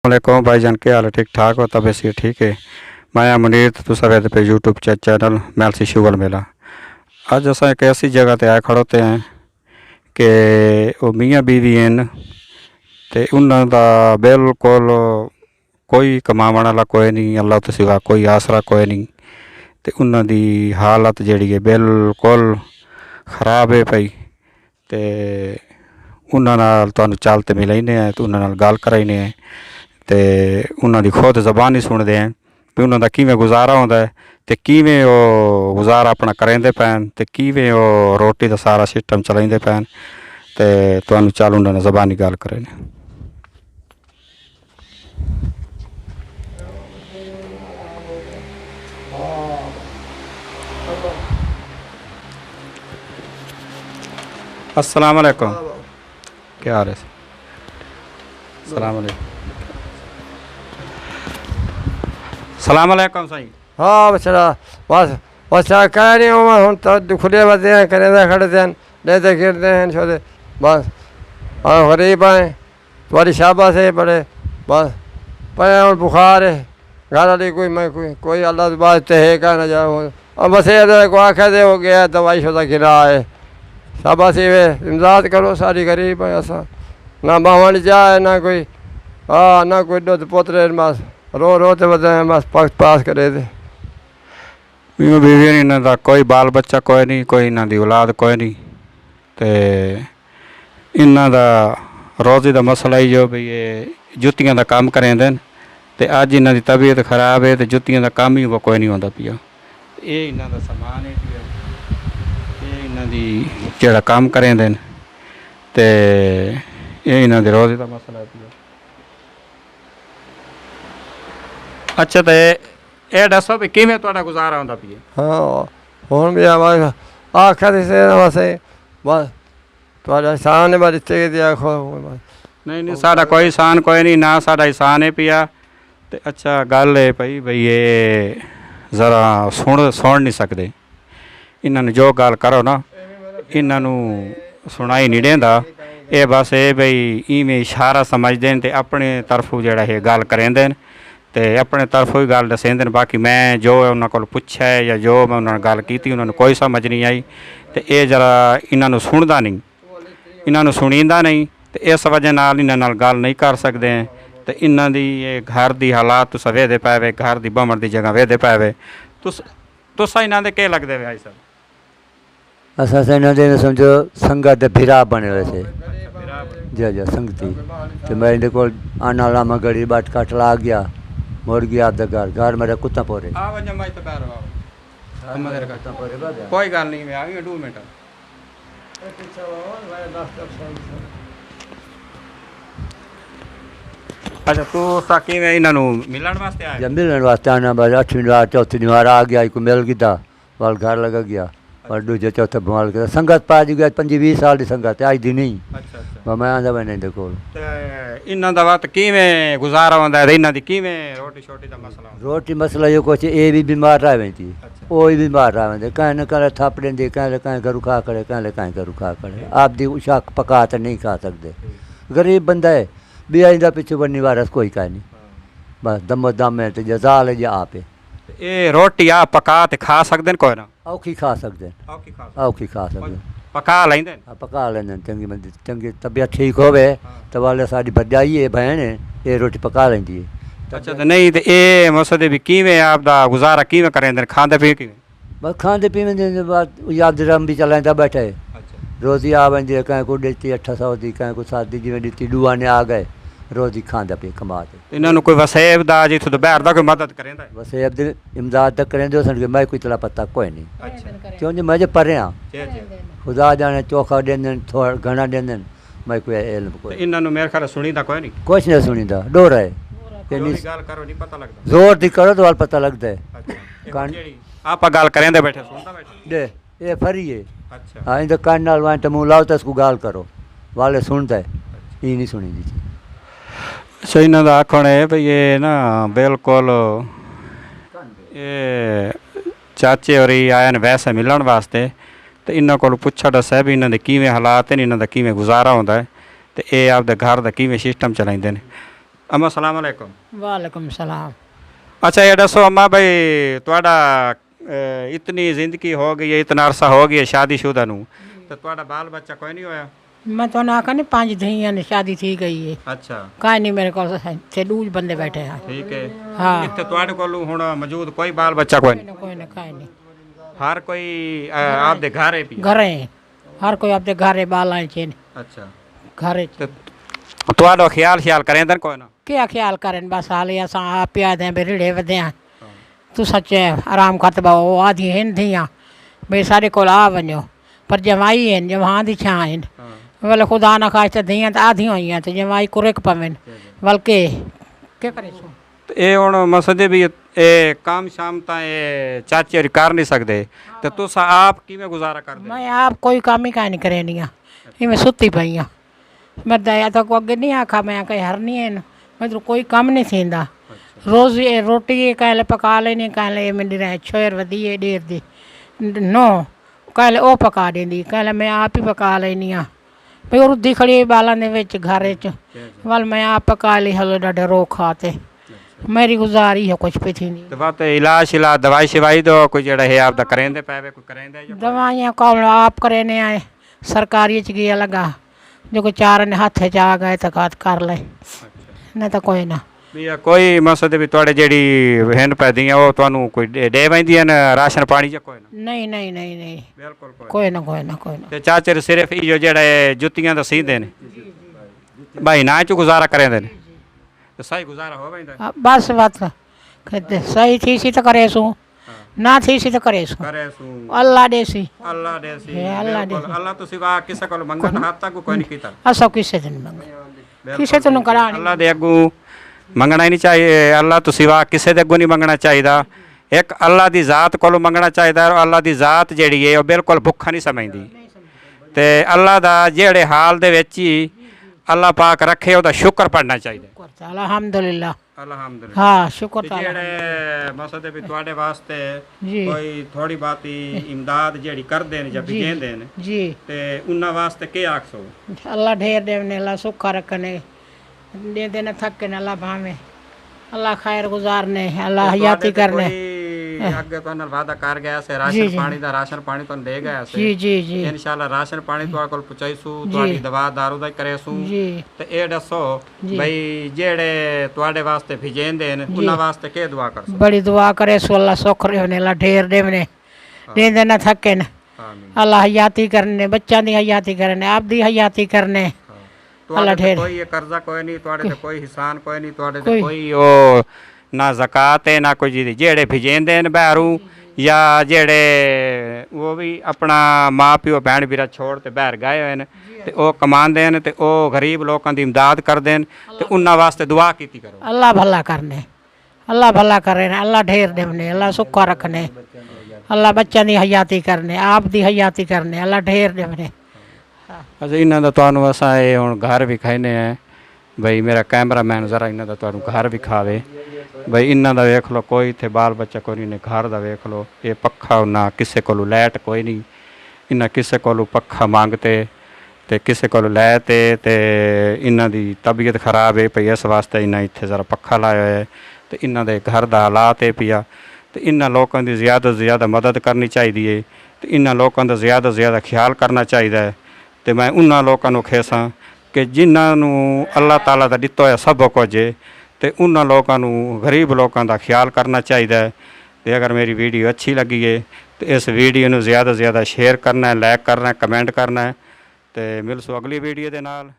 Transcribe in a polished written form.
वालेकुम भाईजान, क्या हाल है? ठीक ठाक हो? तबीयत से ठीक है? मैं मुनीर, तुसा वेद पे यूट्यूब चैनल मैलसी शुगर मेला। अज अस एक ऐसी जगह ते आए खड़ोते हैं कि वो मियाँ बीवी हैं ते उन्हों दा बिल्कुल कोई कमावन वाला कोई नहीं, अल्लाह तो सिवा कोई आसरा कोई नहीं। ते उन्हों दी हालत जिहड़ी है बिल्कुल खराब है पई। ते उन्होंने नाल तुहानूं चल ते मिलाइने हैं ते उन्होंने नाल गल कराइने हैं ते उन्हों दी खुद जबान ही सुनते हैं भी उन्हों दा किवें गुजारा होंदा है ते किवें वो गुजारा अपना करेंदे पैन ते किवें वो रोटी दा सारा सिस्टम चलाइंदे पैन ते तुहानूं चल उन्हों नाल जबानी गल कराइने। अस्सलाम वालेकुम, क्या हाल है? सलाम वालेकुम। सलाम वालेकुम साईं। हाँ बचड़ा बस बस कह नहीं हूँ हम तो खुले बदे हैं करेंदे खड़े हैं लेते गिरते हैं छोटे बस। हाँ गरीब हैं तुम्हारी शाबाश है बड़े बस पर और बुखार है घर वाली कोई मैं कोई अल्लाह की बात है कह ना जाओ और बस ये को आखे दे हो गया दवाई शुदा गिरा है शाबाश वे इमदाद करो सारी गरीब है ऐसा ना बावन जाए ना कोई हाँ ना कोई दुध पोतरे बस रो रो तो बदे बस पास करे थे बीवी नहीं, इन्हों का कोई बाल बच्चा कोई नहीं, कोई इन्हों की औलाद कोई नहीं। तो इन्हों का रोज़ी का मसला ही जो भी ये जुत्तियां का काम करेंदे ते अज इन्हों की तबीयत खराब है तो जुत्तियां का काम ही कोई नहीं होंदा पिया। ये इन्हों का समान है पिया, ये इन्हों की जेड़ा काम करेंदे ते ये इन्हों की रोज़ी का मसला है पिया। अच्छा तो ये दसो भी किवें तुहाडा गुजारा होंदा पिया? हाँ हुण भी आखा से बस बस थोड़ा एहसान है बस इतने के आखो बस। नहीं साडा कोई एहसान कोई नहीं, ना साडा एहसान है पिया। ते अच्छा गल है भाई भाई ये ज़रा सुन नहीं सकते, इन्होंने जो गल करो ना इन्हों सुनाई नहीं देंदा। ये बस ये भाई इवें इशारा समझते हैं तो अपने तरफों जड़ा है गल करेंदे ते अपने तरफों ही गल दसेंदे। बाकी मैं जो उन्होंने को पुछा है या जो मैं उन्होंने गल की उन्होंने कोई समझ नहीं आई। तो ये जरा इन्हों सुनता नहीं, इन्हों सुनींदा नहीं, तो इस वजह नाल इन्हों नाल गल नहीं कर सकते हैं। तो इन्हों की ये घर की हालात तुस वेदे पाए, घर की बमण की जगह वेदे पाए, तुस इन्हों के लगते भाई साहब? असा इन्हों दे समझो संगत भिरा बने हुए थे जी जी संगती। तो मैं इन्हें को आना लामा गड़ी बाट काट ला गया मुड़ गया आपका घर मेरा कुत्ता पोरे कोई गल नहीं, मैं आ गई 2 मिनट। अच्छा तू साकी में इन्हों मिलन वास्ते आया? जब मिलने वास्ते आना बस 8वीं बार 4थी बार आ गया को मिल गया वाल घर लगा गया और दूजे चौथे बवाल गया संगत पा जी गया 25-20 साल की संगत अज दी नहीं। अच्छा मैं आंदा मैंने इन्हें को इन्हों का वक्त किवें गुजारा होंदा है? इन्हों की किवें रोटी शोटी का मसला? रोटी मसला ये कुछ ये भी बीमार रह थी वो भी बीमार रह कहीं न कहीं थप देंगे कहीं कहीं घरू खा करे कहीं कहीं घरू खा करे आप दी शाक पका तो नहीं खा सकते। गरीब बंदा है भी आइंदा पिछू बननी वारस कोई का नहीं बस दमो दम है तो जजाल है या आप है। ये रोटी आप पका ते खा सकते कोई ना? औखी खा सकते औखी खा सकते पका लेंदे? पका लेंदे चंगी मंदी चंगी तबीयत ठीक होवे तो वाले साड़ी भरजाई है बहन है ये रोटी पका लेंदी है। अच्छा तो नहीं तो ये मसले भी किवें आपदा गुजारा किवें करेंदे खांदे पी किवें? बस खाते पीने बाद याद रम भी चलाता बैठे रोज़ी आ बंदी है कहीं को दी 800 दी कहीं को 7 दी जिवें दी डुआ ने आ गए रोज़ी खांदा पे कमा के। इन्होंने कोई वसेब दा जिथों बाहर दा कोई मदद करेंदा? वसेब दी इमदाद तक करेंदे सन मैं कोई तला पता कोई नहीं। अच्छा क्यों जी मैं जो पढ़े हाँ खुदा जाने चोखा देंदे थोड़ा घना देंदे मैं कोई इल्म कोई इन्होंने मेरे ख्याल सुनीदा कोई नहीं? कुछ नहीं सुनीदा डोर है गल करो नहीं पता लगदा जोर दी करो तो वाल पता लगता है। आप गल करेंदे बैठे सुनदा बैठे दे ये फरी है। अच्छा हाँ इधर कान नाल वां तो मुँह लाओ तो इसको गाल करो वाले सुनता है ये नहीं सुनी दी। अच्छा इन्हों का आखना है भाई ये ना बिल्कुल ये चाचे और आए वैसे मिलन वास्ते तो इन्हों को पुछा दसा भी इन्हों के किवें हालात हैं, इन्हों का किवें गुजारा होंदा है तो ये आपदे घर का किवें सिस्टम चलाइंदे ने। ਅਮਾ ਸਲਾਮ ਅਲੈਕੁਮ। वालेकुम सलाम। अच्छा ये दसो अम्मा भाई ਤੁਹਾਡਾ इतनी जिंदगी हो गई है, इतना अरसा हो गया शादीशुदा ਨੂੰ ਤੇ ਤੁਹਾਡਾ ਬਾਲ ਬੱਚਾ ਕੋਈ ਨਹੀਂ ਹੋਇਆ? मैं तो ना कहनी 5 धीयां ने शादी थी गई है। ਅੱਛਾ काई नहीं मेरे को थे दूज बंदे बैठे हैं। ਠੀਕ ਹੈ। हाँ ਇੱਥੇ ਤੁਹਾਡੇ ਕੋਲ ਹੁਣ ਮੌਜੂਦ ਕੋਈ ਬਾਲ ਬੱਚਾ ਕੋਈ ਨਹੀਂ? कोई ना काई नहीं ਹਰ ਕੋਈ ਆਪਦੇ ਘਰ ਹੈ ਪੀ? घरे हैं। हर कोई अपने घरे बाल आए चेन ਅੱਛਾ घरे ਤੇ ਤੁਹਾਡਾ ਖਿਆਲ ਕरेंदन ਕੋਈ ना? क्या ख्याल करें बस हाल असां आप पिया दें रिड़े वधे हैं। तू सच आराम खत वो आदि हैं धियां भई सारे को आ वञो पर जमाई हैं जमां दी छा हैं बोले खुदा ना खाए धियां तो आधियां हुई हैं तो जमाई कुरक पवन बल्कि क्या करे सो ਤੇ ਇਹ ਹੁਣ ਮਸਦੇ ਵੀ ਇਹ ਕੰਮ ਸ਼ਾਮ ਤਾਂ ਇਹ ਚਾਚੇ ਹੋਰੀ ਕਰ ਨਹੀਂ ਸਕਦੇ ਤੇ ਤੁਸੀਂ ਆਪ ਕਿਵੇਂ ਗੁਜ਼ਾਰਾ ਕਰਦੇ? मैं आप कोई काम ही काई नहीं करे नहीं मैं सुती पई हाँ। मैं दया तो को अगे नहीं आखा मैं कहीं हरनी है मतलब कोई कम नहीं थींदा। रोज़ ये रोटी कहले पका लेनी कहले मेरी रह छोर वधी है डेर दी नो कहले ओ पका देंदी कहले मैं आप ही पका लेनी हाँ भई और रुद्दी खड़ी बालों के विच घर च वल मैं आप पका ली हलो डाडे रो खाते मेरी गुजारी है कुछ भी थी नहीं। ਤੇ ਬਾਤ ਇਲਾਜ ਦਵਾਈ ਸ਼ਵਾਈ ਦੋ ਕੋਈ ਜਿਹੜਾ ਹੈ ਆਪ ਦਾ ਕरेंदे ਪੈਵੇ ਕੋਈ ਕरेंदा ਜਾਂ दवाइयाँ कौन आप करे ने आए सरकारी च गया लगा जो कोई चार ने हाथ च आ गए तो कात कर ले नहीं तो कोई ना ਵੀ ਕੋਈ ਮਸਦ ਵੀ ਤੁਹਾਡੇ ਜਿਹੜੀ ਹੈਨ ਪੈਦੀਆਂ ਉਹ ਤੁਹਾਨੂੰ ਕੋਈ ਦੇ ਵੈਂਦੀਆਂ ਨੇ ਰਾਸ਼ਨ ਪਾਣੀ ਜਾਂ ਕੋਈ ਨਾ? नहीं नहीं नहीं नहीं ਬਿਲਕੁਲ कोई ना कोई ना कोई ना ਤੇ ਚਾਚੇ ਸਿਰਫ ਇਹੋ ਜਿਹੜਾ ਜੁੱਤੀਆਂ ਦਾ ਸੀਂਦੇ ਨੇ ਭਾਈ ਨਾ ਚ ਗੁਜ਼ਾਰਾ ਕरेंदे ਨੇ ਤੇ ਸਹੀ ਗੁਜ਼ਾਰਾ ਹੋ ਵੈਂਦਾ? बस बात कहते सही थी सी तो करे सू ना थी सी तो करे सू ਕਰੇ ਸੂ अल्लाह दे सी ਅੱਲਾ ਦੇ ਸੀ ਅੱਲਾ ਦੇ ਬਿਲਕੁਲ ਅੱਲਾ ਤੁਸੀਂ ਵਾ ਕਿਸੇ ਕੋਲ ਮੰਗਣ ਹੱਥ ਤੱਕ ਕੋਈ ਨਹੀਂ ਕੀਤਾ असा किसे दिन मंगे किसे तो करा ਅੱਲਾ ਦੇ ਅੱਗੂ ਮੰਗਣਾ ਹੀ ਨਹੀਂ ਚਾਹੀਏ। ਅੱਲਾ ਤੋਂ ਸਿਵਾ ਕਿਸੇ ਦੇ ਅੱਗੋਂ ਨਹੀਂ ਮੰਗਣਾ ਚਾਹੀਦਾ। ਇੱਕ ਅੱਲਾ ਦੀ ਜ਼ਾਤ ਕੋਲੋਂ ਮੰਗਣਾ ਚਾਹੀਦਾ ਔਰ ਅੱਲਾ ਦੀ ਜ਼ਾਤ ਜਿਹੜੀ ਹੈ ਉਹ ਬਿਲਕੁਲ ਭੁੱਖਾ ਨਹੀਂ ਸਮਝਦੀ ਤੇ ਅੱਲਾ ਦਾ ਜਿਹੜੇ ਹਾਲ ਦੇ ਵਿੱਚ ਹੀ ਅੱਲਾ ਪਾਕ ਰੱਖੇ ਉਹਦਾ ਸ਼ੁਕਰ ਪੜਨਾ ਚਾਹੀਦਾ। अल्हम्दुलिल्लाह ਅਲਹਮਦੁਲਿਲਾ। हाँ शुक्र ताला ਜਿਹੜੇ ਮਸਦ ਵੀ ਤੁਹਾਡੇ ਵਾਸਤੇ जी ਕੋਈ ਥੋੜੀ ਬਾਤੀ ਇਮਦਾਦ ਜਿਹੜੀ ਕਰਦੇ ਨੇ ਜਾਂ जी ਭੇਜਦੇ ਨੇ जी ਤੇ ਉਹਨਾਂ ਵਾਸਤੇ ਕੀ ਆਖਸੋ? अल्लाह ढेर देवने अल्लाह सुखा रखने दे देना थक ने अल्लाह भावे अल्लाह खैर गुजारने अल्लाह हयाती करने ਅੱਗੇ ਤੁਹਾਨੂੰ ਵਾਅਦਾ ਕਰ ਗਿਆ ਸੀ ਰਾਸ਼ਨ ਪਾਣੀ ਦਾ ਰਾਸ਼ਨ ਪਾਣੀ ਤੁਹਾਨੂੰ ਦੇ ਗਿਆ ਸੀ जी जी जी ਇਨਸ਼ਾਅੱਲਾ ਰਾਸ਼ਨ ਪਾਣੀ ਤੁਹਾਡੇ ਕੋਲ ਪਹੁੰਚਾਈਸੂ ਤੁਹਾਡੀ ਦਵਾ ਦਾਰੂ ਦਾ ਕਰੇਸੂ जी ਤੇ ਇਹ ਦੱਸੋ ਬਈ ਜਿਹੜੇ ਤੁਹਾਡੇ ਵਾਸਤੇ ਭੇਜੇਂਦੇ ਨੇ ਉਹਨਾਂ ਵਾਸਤੇ ਕੀ ਦੁਆ ਕਰਸੋ? बड़ी दुआ करे सो अल्लाह सुख रहने अल्लाह ढेर देवने दे देना थके न ਆਮੀਨ। अल्लाह हयाती करने बच्चों की हयाती करने आप दी हयाती करने ਤੁਹਾਡੇ ਤੇ ਢੇਰ। ਕੋਈ ਇਹ ਕਰਜ਼ਾ ਕੋਈ ਨਹੀਂ, ਤੁਹਾਡੇ ਤੇ ਕੋਈ ਹਿਸਾਨ ਕੋਈ ਨਹੀਂ, ਤੁਹਾਡੇ ਤੇ ਕੋਈ ਉਹ ਨਾ ਜ਼ਕਾਤ ਹੈ ਨਾ ਕੋਈ ਜੀ। ਜਿਹੜੇ ਭੇਜੇਂਦੇ ਨੇ ਬਾਹਰੋਂ ਜਾਂ ਜਿਹੜੇ ਉਹ ਵੀ ਆਪਣਾ ਮਾਂ ਪਿਓ ਭੈਣ ਵੀਰਾ ਛੋੜ ਤੇ ਬਾਹਰ ਗਏ ਹੋਏ ਨੇ ਤੇ ਉਹ ਕਮਾਉਂਦੇ ਨੇ ਤੇ ਉਹ ਗਰੀਬ ਲੋਕਾਂ ਦੀ ਇਮਦਾਦ ਕਰਦੇ ਨੇ ਤੇ ਉਹਨਾਂ ਵਾਸਤੇ ਦੁਆ ਕੀਤੀ ਕਰੋ। अल्लाह भला करने अल्लाह भला करे ने अल्लाह ढेर देवने अल्लाह सुखा रखने अल्लाह बच्चों की हयाती करने आप दी हयाती करने अल्लाह ढेर देवने। ਅੱਛਾ ਇਹਨਾਂ ਦਾ ਤੁਹਾਨੂੰ ਅਸਾਂ ਇਹ ਹੁਣ ਘਰ ਵਿਖਾਇਨੇ ਆ ਬਈ ਮੇਰਾ ਕੈਮਰਾਮੈਨ ਜ਼ਰਾ ਇਹਨਾਂ ਦਾ ਤੁਹਾਨੂੰ ਘਰ ਵਿਖਾਵੇ ਬਈ ਇਹਨਾਂ ਦਾ ਵੇਖ ਲਓ ਕੋਈ ਇੱਥੇ ਬਾਲ ਬੱਚਾ ਕੋਈ ਨਹੀਂ। ਘਰ ਦਾ ਵੇਖ ਲਓ ਇਹ ਪੱਖਾ ਨਾ ਕਿਸੇ ਕੋਲੋਂ ਲਾਈਟ ਕੋਈ ਨਹੀਂ, ਇਹਨਾਂ ਕਿਸੇ ਕੋਲੋਂ ਪੱਖਾ ਮੰਗਤੇ ਤੇ ਕਿਸੇ ਕੋਲੋਂ ਲੈ ਤੇ ਇਹਨਾਂ ਦੀ ਤਬੀਅਤ ਖਰਾਬ ਹੈ ਪਈ ਇਸ ਵਾਸਤੇ ਇਹਨਾਂ ਇੱਥੇ ਜ਼ਰਾ ਪੱਖਾ ਲਾਇਆ ਹੋਇਆ ਤੇ ਇਹਨਾਂ ਦੇ ਘਰ ਦਾ ਹਾਲਾਤ ਇਹ ਪਿਆ ਤੇ ਇਹਨਾਂ ਲੋਕਾਂ ਦੀ ਜ਼ਿਆਦਾ ਤੋਂ ਜ਼ਿਆਦਾ ਮਦਦ ਕਰਨੀ ਚਾਹੀਦੀ ਹੈ ਤੇ ਇਹਨਾਂ ਲੋਕਾਂ ਦਾ ਜ਼ਿਆਦਾ ਤੋਂ ਜ਼ਿਆਦਾ ਖਿਆਲ ਕਰਨਾ ਚਾਹੀਦਾ ਹੈ। ਤੇ ਮੈਂ ਉਹਨਾਂ ਲੋਕਾਂ ਨੂੰ ਖੇਸਾਂ ਕਿ ਜਿਨ੍ਹਾਂ ਨੂੰ ਅੱਲਾਹ ਤਾਲਾ ਦਾ ਦਿੱਤਾ ਹੋਇਆ ਸਭ ਕੁਝ ਹੈ ਤੇ ਉਹਨਾਂ ਲੋਕਾਂ ਨੂੰ ਗਰੀਬ ਲੋਕਾਂ ਦਾ ਖਿਆਲ ਕਰਨਾ ਚਾਹੀਦਾ ਹੈ। ਤੇ ਅਗਰ ਮੇਰੀ ਵੀਡੀਓ ਅੱਛੀ ਲੱਗੀ ਹੈ ਤੇ ਇਸ ਵੀਡੀਓ ਨੂੰ ਜ਼ਿਆਦਾ ਤੋਂ ਜ਼ਿਆਦਾ ਸ਼ੇਅਰ ਕਰਨਾ ਹੈ, ਲਾਈਕ ਕਰਨਾ ਹੈ, ਕਮੈਂਟ ਕਰਨਾ ਹੈ ਤੇ ਮਿਲਸੋ ਅਗਲੀ ਵੀਡੀਓ ਦੇ ਨਾਲ।